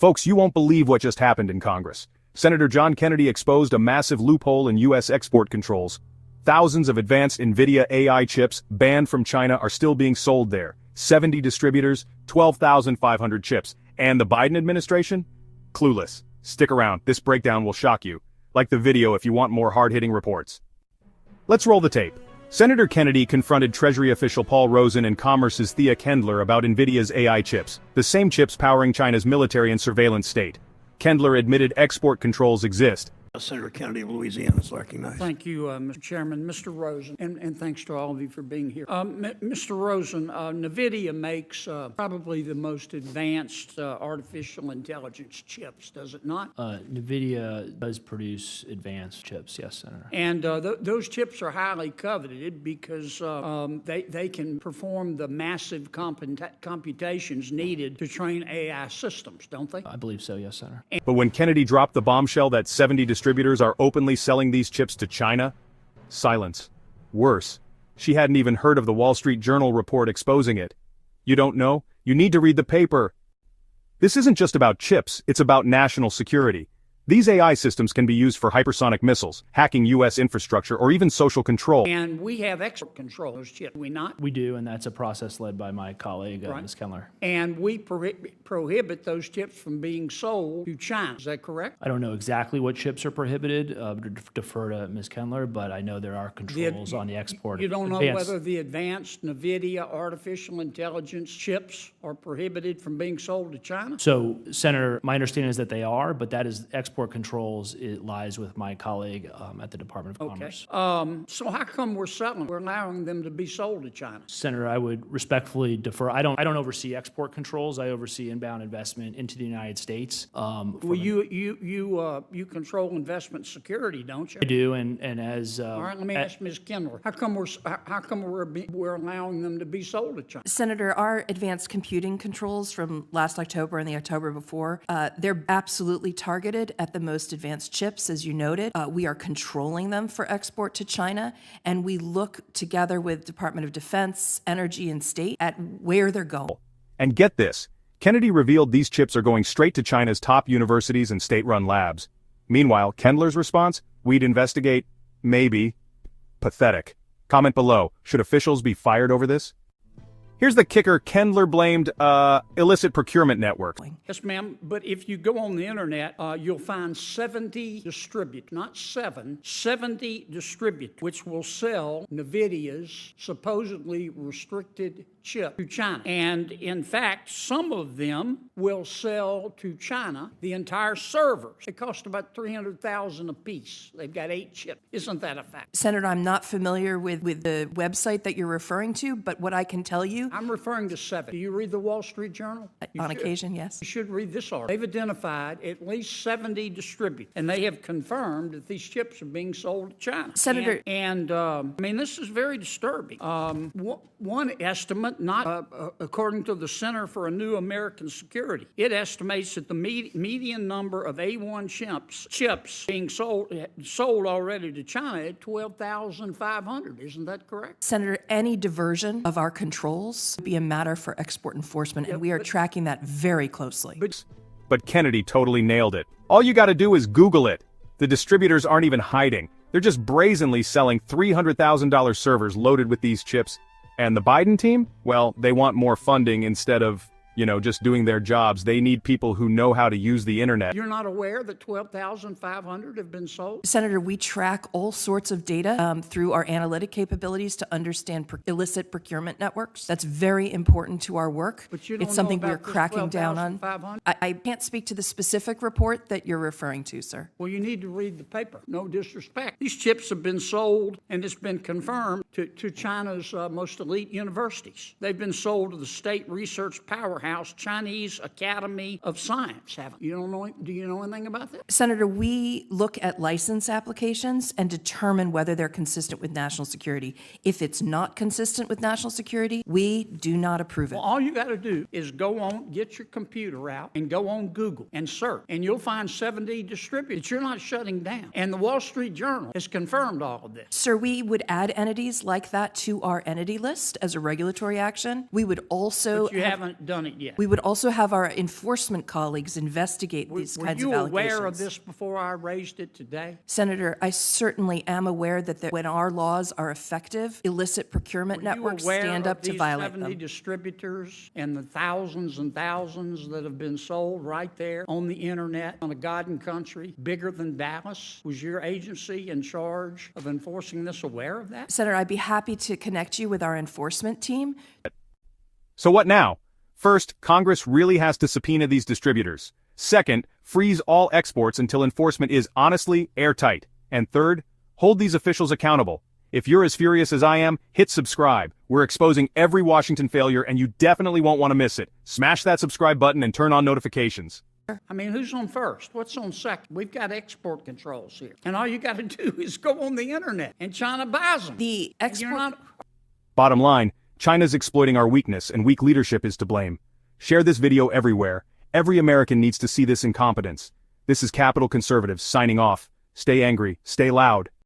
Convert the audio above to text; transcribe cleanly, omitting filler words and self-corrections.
Folks, you won't believe what just happened in Congress. Senator John Kennedy exposed a massive loophole in U.S. export controls. Thousands of advanced Nvidia AI chips banned from China are still being sold there. 70 distributors, 12,500 chips. And the Biden administration? Clueless. Stick around, this breakdown will shock you. Like the video if you want more hard-hitting reports. Let's roll the tape. Senator Kennedy confronted Treasury official Paul Rosen and Commerce's Thea Kendler about Nvidia's AI chips, the same chips powering China's military and surveillance state. Kendler admitted export controls exist. Senator Kennedy of Louisiana is recognized. Thank you, Mr. Chairman. Mr. Rosen, and thanks to all of you for being here. Mr. Rosen, Nvidia makes probably the most advanced artificial intelligence chips, does it not? Nvidia does produce advanced chips, yes, Senator. And those chips are highly coveted because they can perform the massive computations needed to train AI systems, don't they? I believe so, yes, Senator. But when Kennedy dropped the bombshell that 70 distributors are openly selling these chips to China, silence. Worse, she hadn't even heard of the Wall Street Journal report exposing it. You don't know? You need to read the paper. This isn't just about chips, it's about national security. These AI systems can be used for hypersonic missiles, hacking U.S. infrastructure, or even social control. And we have export control of those chips, we not? We do, and that's a process led by my colleague, Right. Ms. Kendler. And we prohibit those chips from being sold to China, is that correct? I don't know exactly what chips are prohibited, defer to Ms. Kendler, but I know there are controls on the export. You don't know advanced- whether the advanced Nvidia artificial intelligence chips are prohibited from being sold to China? So, Senator, my understanding is that they are, but that is export controls. It lies with my colleague at the Department of Commerce. So how come we're allowing them to be sold to China? Senator, I would respectfully defer. I don't oversee export controls. I oversee inbound investment into the United States. Well, you control investment security, don't you? I do, and as All right, let me ask Ms. Kendler. How come we're allowing them to be sold to China? Senator, our advanced computing controls from last October and the October before, they're absolutely targeted at the most advanced chips, as you noted. We are controlling them for export to China, and we look together with Department of Defense, Energy, and State at where they're going. And get this, Kennedy revealed these chips are going straight to China's top universities and state-run labs. Meanwhile, Kendler's response? We'd investigate. Maybe. Pathetic. Comment below, should officials be fired over this? Here's the kicker, Kendler blamed, illicit procurement networks. Yes, ma'am, but if you go on the internet, you'll find 70 distributors, not 70 distributors, which will sell Nvidia's supposedly restricted chip to China. And in fact, some of them will sell to China the entire servers. They cost about $300,000 a piece. They've got 8 chips. Isn't that a fact? Senator, I'm not familiar with the website that you're referring to, but what I can tell you, I'm referring to 7. Do you read the Wall Street Journal? on occasion, yes. You should read this article. They've identified at least 70 distributors, and they have confirmed that these chips are being sold to China. Senator- I mean, this is very disturbing. One estimate, not according to the Center for a New American Security, it estimates that the median number of A1 chips being sold already to China at 12,500. Isn't that correct? Senator, any diversion of our controls would be a matter for export enforcement, and we are tracking that very closely. But Kennedy totally nailed it. All you gotta do is Google it. The distributors aren't even hiding. They're just brazenly selling $300,000 servers loaded with these chips. And the Biden team? Well, they want more funding instead of, just doing their jobs. They need people who know how to use the internet. You're not aware that 12,500 have been sold? Senator, we track all sorts of data through our analytic capabilities to understand illicit procurement networks. That's very important to our work. But you don't it's something know we're about this cracking down on. 12,500? I can't speak to the specific report that you're referring to, sir. Well, you need to read the paper. No disrespect. These chips have been sold, and it's been confirmed, to China's most elite universities. They've been sold to the state research powerhouse Chinese Academy of Science, haven't you? Do you know anything about that? Senator, we look at license applications and determine whether they're consistent with national security. If it's not consistent with national security, we do not approve it. Well, all you got to do is go on, get your computer out, and go on Google and search, and you'll find 70 distributors. You're not shutting down. And the Wall Street Journal has confirmed all of this. Sir, we would add entities like that to our entity list as a regulatory action. We would also But you haven't done it complaint yet. We would also have our enforcement colleagues investigate these Were kinds you of allegations. aware of this before I raised it today? Senator, I certainly am aware that when our laws are effective, illicit procurement Were you networks aware stand of up to these violate 70 them. distributors and the thousands and thousands that have been sold right there on the internet on a God country bigger than Dallas? Was your agency in charge of enforcing this aware of that? Senator, I'd be happy to connect you with our enforcement team. So what now? First, Congress really has to subpoena these distributors. Second, freeze all exports until enforcement is honestly airtight. And third, hold these officials accountable. If you're as furious as I am, hit subscribe. We're exposing every Washington failure and you definitely won't want to miss it. Smash that subscribe button and turn on notifications. I mean, who's on first? What's on second? We've got export controls here. And all you got to do is go on the internet and China buys them. The You're export not. Bottom line, China's exploiting our weakness and weak leadership is to blame. Share this video everywhere. Every American needs to see this incompetence. This is Capital Conservatives signing off. Stay angry, stay loud.